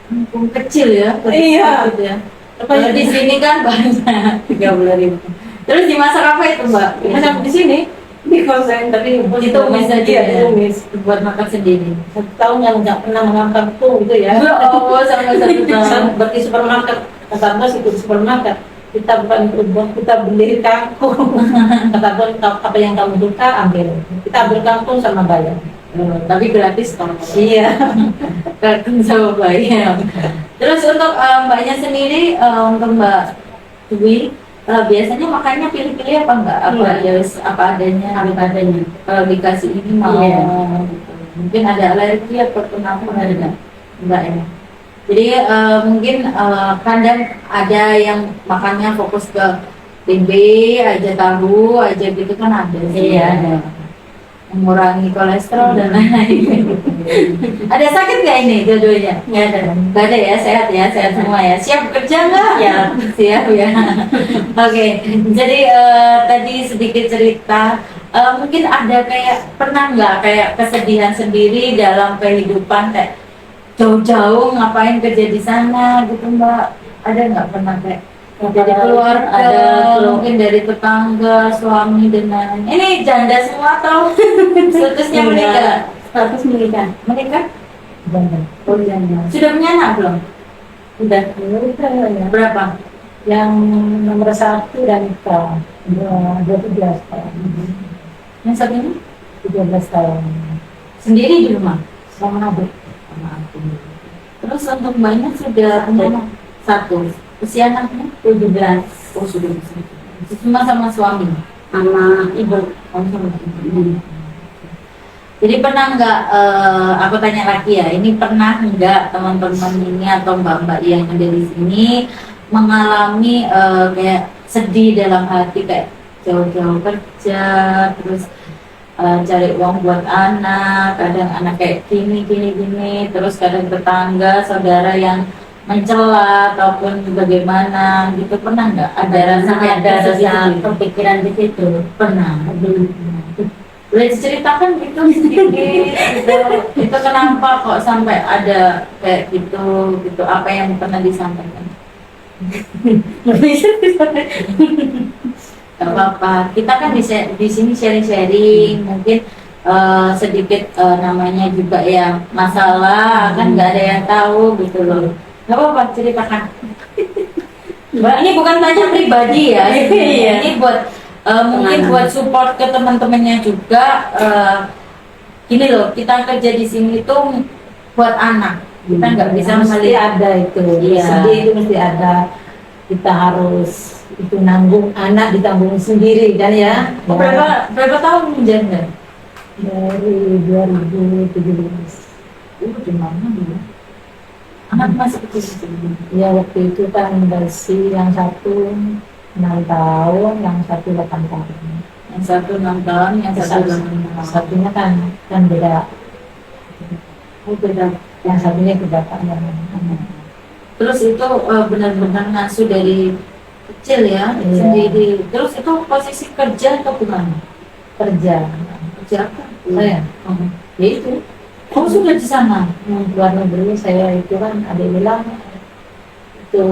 Kampung kecil ya? Iya. Gitu ya. Kalau di sini kan banyak. 30.000 Terus dimasak apa itu Mbak? macam di sini di kosan tapi Itu bisa dia tumis buat makan sendiri. 1 tahun yang nggak pernah makan kangkung gitu ya Oh sama satu tahun. Seperti supermarket, kata bos ikut supermarket. Kita bukan buat kita beli kangkung. Kata bos apa yang kamu suka ambil. Kita ambil kangkung sama bayar. Tapi gratis kalau Iya. kangkung sama bayam. Terus untuk Mbaknya sendiri untuk Mbak Dwi biasanya makannya pilih-pilih apa enggak? Apa Iya. apa adanya? Apa adanya. Kalau dikasih ini mau Iya. gitu. Mungkin ada alergi atau kenapa enggak? Enggak ya. Jadi mungkin kadang ada yang makannya fokus ke tempe aja tahu aja gitu kan ada sih. Iya, ada. Mengurangi kolesterol dan lain-lain. Ada sakit nggak ini dua-duanya? Nggak ada. Nggak ada ya, sehat semua ya. Siap kerja nggak? Ya. Siap ya. Oke, jadi tadi sedikit cerita. Mungkin ada kayak pernah nggak kayak kesedihan sendiri dalam kehidupan kayak jauh-jauh ngapain kerja di sana gitu Mbak? Ada nggak pernah kayak dari keluarga, ada mungkin dari tetangga, suami dan lain-lain. Ini janda semua atau statusnya menikah? Status menikah. Menikah? Jangan. Oh jangan. Sudah punya anak belum? Udah. Ya. Berapa? Yang nomor 1 dan nikah 12 tahun. Yang satu ini? 13 tahun. Sendiri di rumah? Sama adik. Sama aku. Terus untuk mbaknya sudah punya anak? 1. Usia anaknya? 17 Oh sudah bisa. Cuma sama suami? sama ibu. Oh, sama ibu. Jadi pernah nggak, aku tanya lagi ya, ini pernah nggak teman-teman ini atau mbak-mbak yang ada di sini mengalami kayak sedih dalam hati kayak jauh-jauh kerja, terus cari uang buat anak, kadang anak kayak gini, terus kadang tetangga, saudara yang mencela ataupun bagaimana gitu pernah nggak? Ada rasa Ada rasa sedih? kepikiran di situ. Pernah. Boleh diceritakan gitu sedikit gitu. Itu kenapa kok sampai ada kayak gitu apa yang pernah disampaikan? Gak apa-apa, kita kan di sini sharing-sharing mungkin sedikit namanya juga ya masalah kan nggak ada yang tahu gitu loh. Gak apa-apa, ceritakan. Mbak, ini bukan tanya pribadi ya, Iya. ini buat mungkin buat support ke teman-temannya juga. Gini loh, kita kerja di sini tuh buat anak. Kita nggak bisa mesti melihat. ada itu. Iya. Sedih itu mesti ada. Kita harus itu nanggung anak ditanggung sendiri kan ya. Berapa tahun menjanda? Dari 2017. Di mana ya? Anak masih kecil. Ya waktu itu kan versi yang 1 6 tahun, yang 1 8 tahun. Yang 1 6 tahun, yang 1 8 tahun. Satunya kan beda. Oh, beda. Yang satunya ke bapaknya. Terus itu benar-benar ngasuh dari kecil ya, Iya. sendiri. Terus itu posisi kerja atau gimana? Kerja. Kerja apa? Saya, ya itu. Oh, sudah di sana. Luar negeri saya itu kan ada yang bilang itu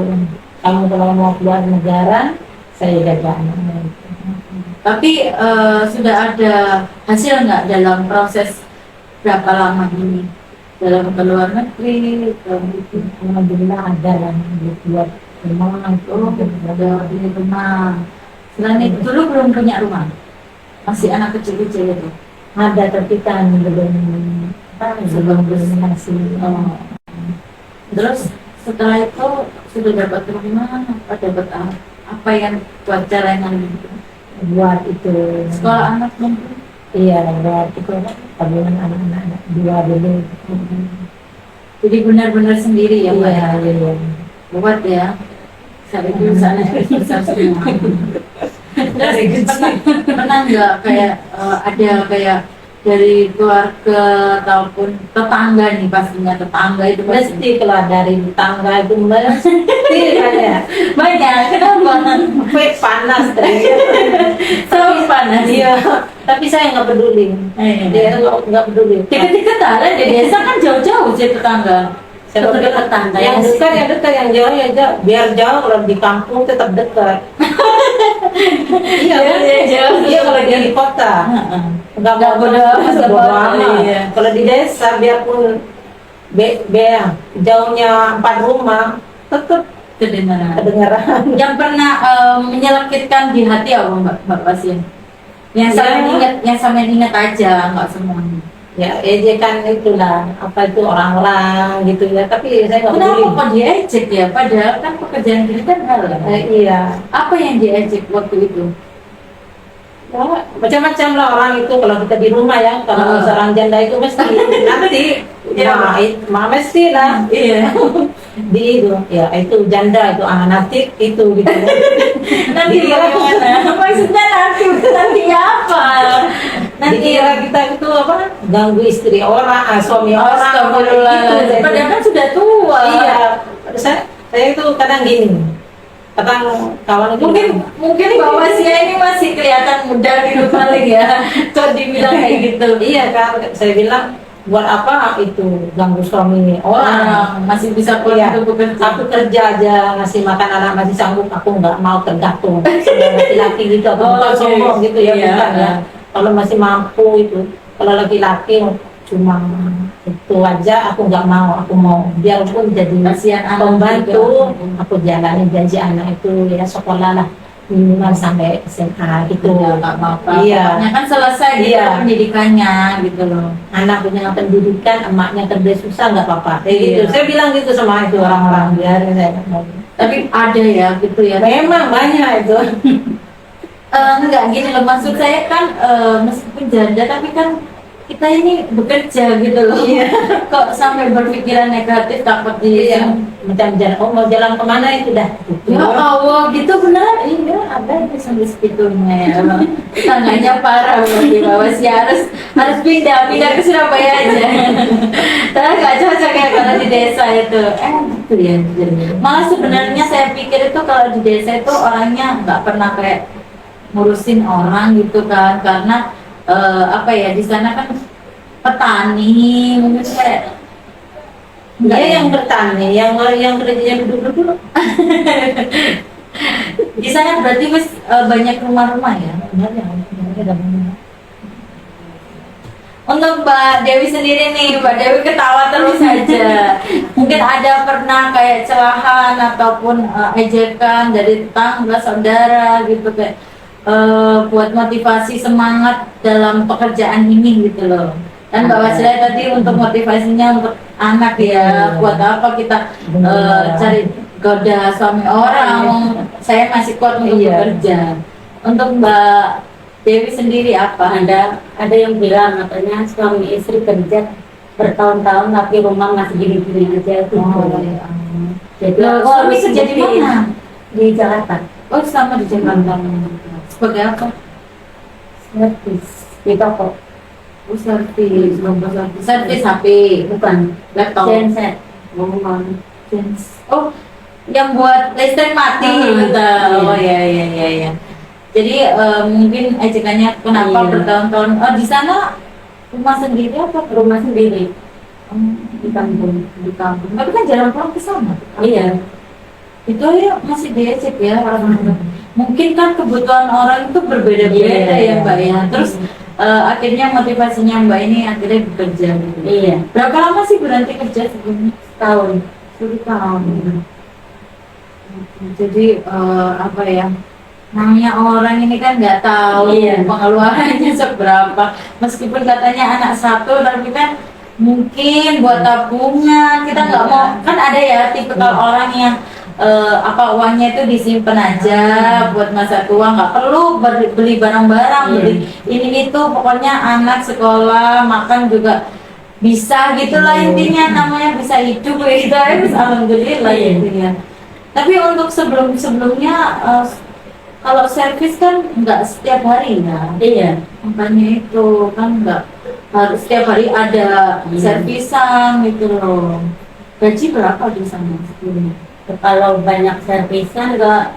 kamu kalau mau keluar negara saya jaga anaknya itu. Tapi sudah ada hasil nggak dalam proses berapa lama ini? Dalam ke luar negeri, gitu. Alhamdulillah ada lah buat rumah itu Ada di rumah. Selain itu dulu belum punya rumah. Masih anak kecil-kecil itu. ada tapi kan belum belum masih Terus setelah itu sudah dapat rumah, dapat apa yang buat jalan gitu. buat itu Sekolah anak mungkin. iya buat itu tabungan anak-anak dua dulu. Jadi benar-benar sendiri ya, Mbak. Iya, iya. Buat ya. Saya itu sana besar semua. Terus pernah nggak kayak ada kayak dari keluarga ataupun tetangga nih, pastinya tetangga itu Mesti kalau dari tangga itu mesti ada. banyak. Kenapa? Sampai panas tadi. Tapi panas. Iya, tapi saya nggak peduli. Dia nggak peduli. Deket-deket ada di desa kan jauh-jauh sih tetangga. Saya Tetap bilang, tetangga yang ya. dekat yang dekat, yang jauh ya jauh. Biar jauh kalau di kampung tetap dekat. Iya, Iya, jauh. iya kalau dia di kota. Nggak bodo amat, bodo bodo amat. iya. Kalau di desa biarpun jauhnya 4 rumah tetap Kedengaran. kedengaran. Yang pernah menyelekitkan di hati apa Mbak Pasien? Yang sampai Ya. ingat, yang sampai ingat aja, nggak semuanya. Ya ejekan itulah apa itu orang-orang gitu ya. Tapi saya nggak Kenapa peduli. kok diejek ya? Padahal kan pekerjaan kita kan halal. Iya. Apa yang diejek waktu itu? Ya, macam-macam lah orang itu kalau kita di rumah ya. Kalau seorang janda itu mesti nanti Ya. mesti lah. Iya. Di itu ya itu janda itu anak nanti itu gitu. Nanti Dikira- bagaimana? Maksudnya nanti apa? Nanti Dikira kita itu apa ganggu istri orang, suami orang, Astagfirullah. gitu. Padahal kan sudah tua. Iya, saya itu kadang gini, kadang kawan itu Mungkin bahwa Sia ini masih kelihatan muda gitu paling ya. Kok dibilang kayak gitu? iya kan, saya bilang buat apa itu ganggu suami orang. Masih bisa Iya. pulang untuk bekerja. Aku kerja aja ngasih makan anak masih sanggup, aku nggak mau tergantung sama laki-laki gitu. Aku bukan oke. sombong gitu ya, Iya. bukan ya. Kalau masih mampu itu, kalau laki-laki cuma itu aja aku nggak mau, aku mau biarpun jadi Kasihan anak pembantu, juga. aku jalanin gaji anak itu ya sekolah lah minimal sampai SMA gitu. Ya, nggak apa-apa. Iya. Pokoknya kan selesai gitu Iya. pendidikannya gitu loh. Anak punya pendidikan, emaknya kerja susah nggak apa-apa. Kayak gitu. Iya. Saya bilang gitu sama itu orang-orang biarin saya. Tapi ada ya gitu ya. Memang banyak itu. Enggak gini loh, maksud saya kan meskipun janda tapi kan kita ini bekerja gitu loh. Iya. Kok sampai berpikiran negatif takut di Iya. Macam jalan, oh mau jalan kemana itu dah. Ya Allah, gitu benar? Iya, ada yang sampai segitunya ya. Tangannya parah di bawah sih harus pindah ke Surabaya aja. Tapi nggak cocok ya kalau di desa itu. Gitu ya. Malah sebenarnya saya pikir itu kalau di desa itu orangnya nggak pernah kayak ngurusin orang gitu kan, karena apa ya di sana kan petani mungkin kayak Dia yang bertani, yang kerjanya duduk-duduk. di sana berarti banyak rumah-rumah ya. Untuk Mbak Dewi sendiri nih, Mbak Dewi ketawa terus saja. Mungkin ada pernah kayak celahan ataupun ejekan dari tetangga, saudara gitu kayak buat motivasi semangat dalam pekerjaan ini gitu loh. Dan Mbak Wasila tadi untuk motivasinya untuk anak ya, buat apa kita cari goda suami orang, saya masih kuat untuk Iya. bekerja. Untuk Mbak Dewi sendiri apa? Ada yang bilang katanya suami istri kerja bertahun-tahun tapi rumah masih gini-gini aja gitu. Jadi Loh, suami kerja di mana? Di Jakarta. Oh, sama di Jakarta. Sebagai apa? Servis di toko. Oh, servis HP, Bukan. laptop. Genset. Oh, yang buat listrik mati, betul. Oh ya. Jadi mungkin ejekannya kenapa Iya. bertahun-tahun? Oh, di sana rumah sendiri apa? Rumah sendiri Di kampung, di kampung. Tapi kan jarang pulang ke sana. iya. Itu ya masih diejek ya orang-orang. Mungkin kan kebutuhan orang itu berbeda-beda Iya. ya Mbak ya. Terus akhirnya motivasinya Mbak ini akhirnya bekerja gitu. Iya, Berapa lama sih berhenti kerja sebelumnya? tahun. 10 tahun. Jadi apa ya? Namanya orang ini kan nggak tahu Iya. pengeluarannya seberapa. Meskipun katanya anak satu, tapi kan mungkin buat tabungan kita nggak mau. Kan ada ya tipikal orang yang apa uangnya itu disimpan aja buat masa tua, nggak perlu beli barang-barang, Iya. beli ini itu, pokoknya anak sekolah makan juga bisa gitulah intinya, namanya bisa hidup gitu ya, alhamdulillah Iya. intinya. Tapi untuk sebelumnya kalau servis kan nggak setiap hari ya, Iya. makanya itu kan nggak harus setiap hari ada Iya. servisan gitu loh. Gaji berapa di sana sebelumnya? Kalau banyak servisan nggak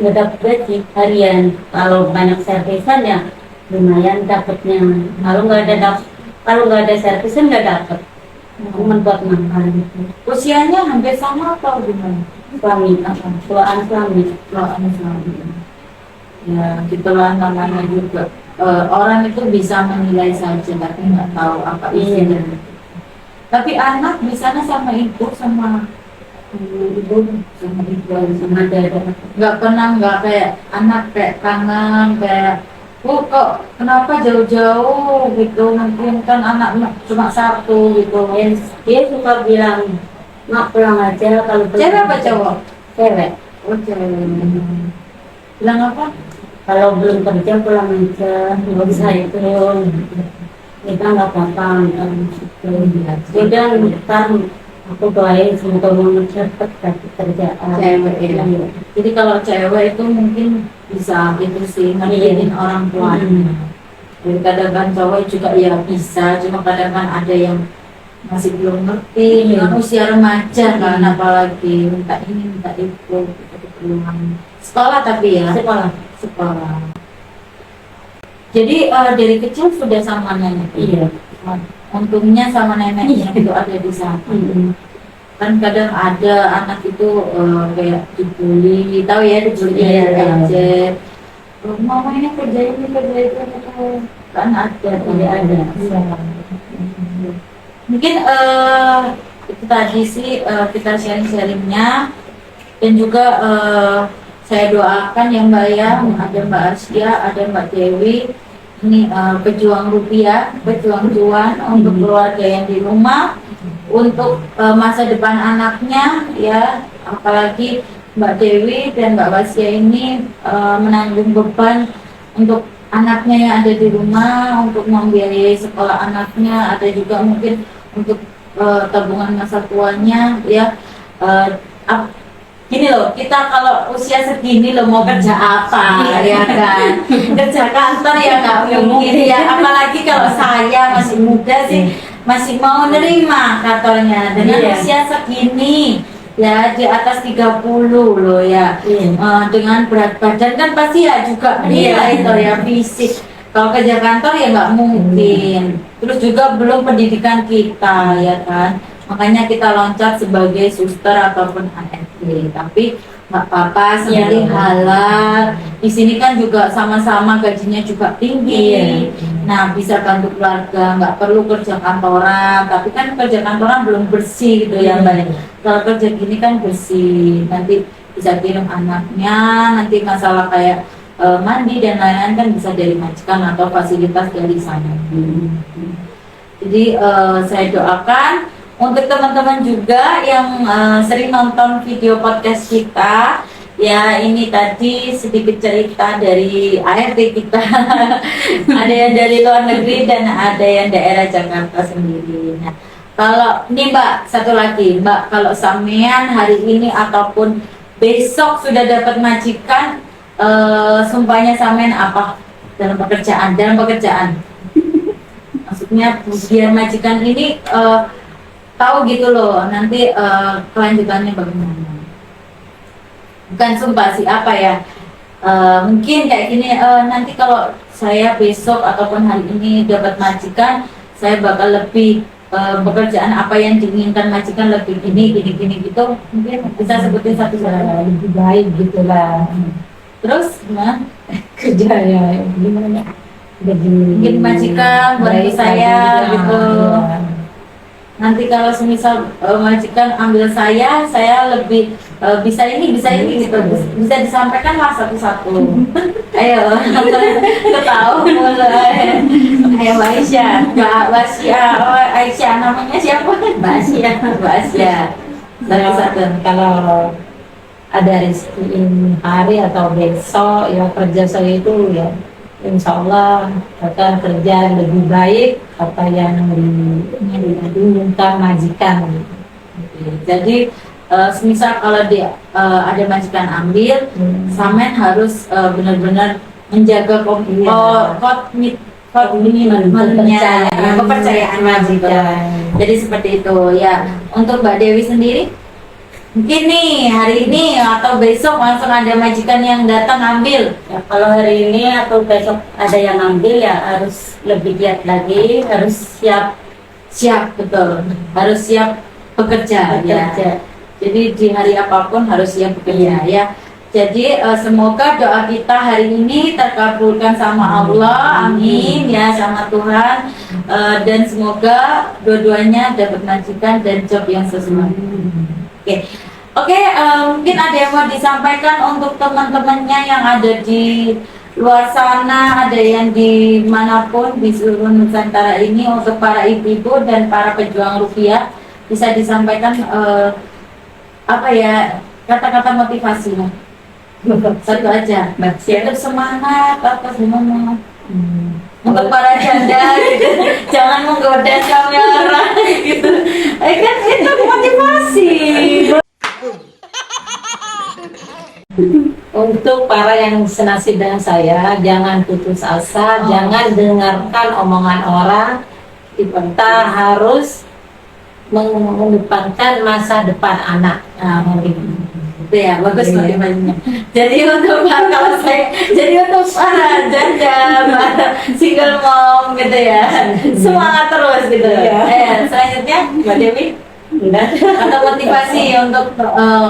dapat gaji harian. Kalau banyak servisan ya lumayan dapatnya. Kalau nggak ada servisan nggak dapat. Cuma buat makan. Usianya hampir sama atau gimana? Suami, tuaan suami. Kalau suami. Ya gitulah namanya juga. Orang itu bisa menilai saja tapi nggak tahu apa isi Iya. dari. Tapi anak di sana sama ibu sama ibu sama dada. Nggak pernah nggak kayak anak kayak kangen kayak kok kenapa jauh-jauh gitu, mungkin kan anak cuma satu gitu. Dia suka bilang, mak pulang aja kalau belum Cewek apa cowok? Cewek. Oh cewek. Bilang apa? Kalau belum kerja pulang aja, nggak usah itu. Kita nggak apa-apa, gitu. Udah ntar aku doain semoga mau cepet dapat kerjaan. Cewek ya. Iya. Jadi kalau cewek itu mungkin bisa itu sih ngertiin orang tuanya. Jadi kadang kan cowok juga ya bisa, cuma kadang kan ada yang masih belum ngerti dengan usia remaja kan, apalagi minta ini minta itu gitu, keperluan sekolah tapi ya Sekolah. sekolah. Jadi dari kecil sudah sama nenek. Iya. Untungnya sama neneknya itu ada di sana. Kan kadang ada anak itu kayak dibully, tahu ya dibully Iya. aja. Mama ini kerja itu kan ada, tidak ada. Mungkin itu tadi sih kita sharing-sharingnya, dan juga saya doakan ya Mbak ya, ada Mbak Asya, ada Mbak Dewi, ini pejuang rupiah, pejuang cuan untuk keluarga yang di rumah, untuk masa depan anaknya ya, apalagi Mbak Dewi dan Mbak Wasya ini menanggung beban untuk anaknya yang ada di rumah, untuk membiayai sekolah anaknya, ada juga mungkin untuk tabungan masa tuanya ya. Gini loh, kita kalau usia segini loh mau kerja apa ya kan, kerja kantor ya nggak mungkin ya, apalagi kalau saya masih muda sih masih mau nerima katanya dengan Iya. usia segini ya, di atas 30 loh ya. Dengan berat badan kan pasti ya juga menilai itu ya fisik. Kalau kerja kantor ya nggak mungkin. Terus juga belum pendidikan kita ya kan. Makanya kita loncat sebagai suster ataupun ART. Tapi nggak apa-apa, sebenarnya halal. Di sini kan juga sama-sama gajinya juga tinggi. Iya. Nah bisa bantu keluarga, nggak perlu kerja kantoran. Tapi kan kerja kantoran belum bersih gitu ya Mbak. Kalau kerja gini kan bersih, nanti bisa kirim anaknya, nanti masalah kayak mandi dan lain-lain kan bisa dari majikan atau fasilitas dari sana. Jadi saya doakan untuk teman-teman juga yang sering nonton video podcast kita, ya ini tadi sedikit cerita dari ART kita. Ada yang dari luar negeri dan ada yang daerah Jakarta sendiri. Nah, kalau ini Mbak, satu lagi Mbak, kalau sampean hari ini ataupun besok sudah dapat majikan, sumpahnya sampean apa dalam pekerjaan? Maksudnya biar majikan ini tahu gitu loh nanti kelanjutannya bagaimana. Bukan sumpah sih apa ya, mungkin kayak gini, nanti kalau saya besok ataupun hari ini dapat majikan, saya bakal lebih pekerjaan apa yang diinginkan majikan lebih gini gitu, mungkin bisa sebutin satu-satu. lebih baik gitulah. Terus gimana? Kerja ya gimana? Lebih Mungkin majikan bantu baik saya lagi, gitu. ya. Nanti kalau semisal majikan ambil saya lebih bisa ini gitu, bisa disampaikan lah satu-satu. Ayo, ketahu mulai. Ayo Mbak Aisyah, Mbak Basya, Aisyah namanya siapa? Mbak Basya. Satu-satu. Kalau ada rezeki ini hari atau besok ya kerja saya itu ya insya Allah akan kerja lebih baik apa yang diinginkan majikan. Jadi semisal kalau dia ada majikan ambil, Samen harus benar-benar menjaga komitmennya, kepercayaan majikan. Jadi seperti itu ya. Untuk Mbak Dewi sendiri, mungkin nih hari ini atau besok langsung ada majikan yang datang ambil. Ya, kalau hari ini atau besok ada yang ambil ya harus lebih giat lagi, harus siap Betul, harus siap bekerja. Ya. bekerja. Jadi di hari apapun harus siap bekerja ya. Jadi semoga doa kita hari ini terkabulkan sama Allah, amin ya, sama Tuhan. Dan semoga dua-duanya dapat majikan dan job yang sesuai. Oke, mungkin ada yang mau disampaikan untuk teman-temannya yang ada di luar sana, ada yang dimanapun di seluruh Nusantara ini, untuk para ibu-ibu dan para pejuang rupiah, bisa disampaikan apa ya, kata-kata motivasinya. Satu aja, tetap semangat, apa gimana? Untuk para janda gitu, jangan menggoda kamera gitu. Kan itu motivasi. Untuk para yang senasib dengan saya, jangan putus asa, jangan dengarkan omongan orang. Kita harus mengedepankan masa depan anak. Nah, itu ya, bagus motivasinya. Jadi untuk para janda, para single mom gitu ya, semangat terus gitu. Selanjutnya Mbak Dewi, atau motivasi untuk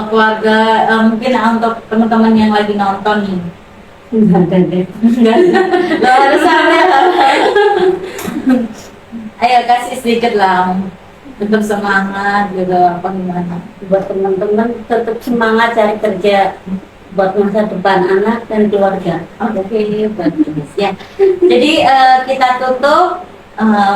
keluarga, mungkin untuk teman-teman yang lagi nonton nih. Lo harus ada. Ayo kasih sedikit lah, tetap semangat gitu, apa gimana? Buat teman-teman tetap semangat cari kerja buat masa depan anak dan keluarga. Oke, bagus ya. Jadi kita tutup.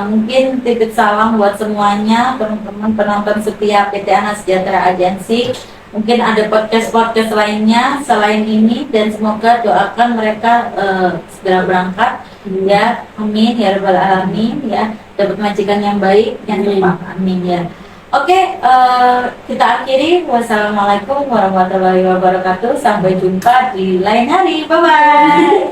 Mungkin titip salam buat semuanya teman-teman penonton setia PT Ana Sejahtera Agensi. Mungkin ada podcast lainnya selain ini, dan semoga doakan mereka segera berangkat ya, amin ya rabbal alamin ya, dapat majikan yang baik yang tepat, amin ya. Oke, kita akhiri. Wassalamualaikum warahmatullahi wabarakatuh. Sampai jumpa di lain hari. Bye bye.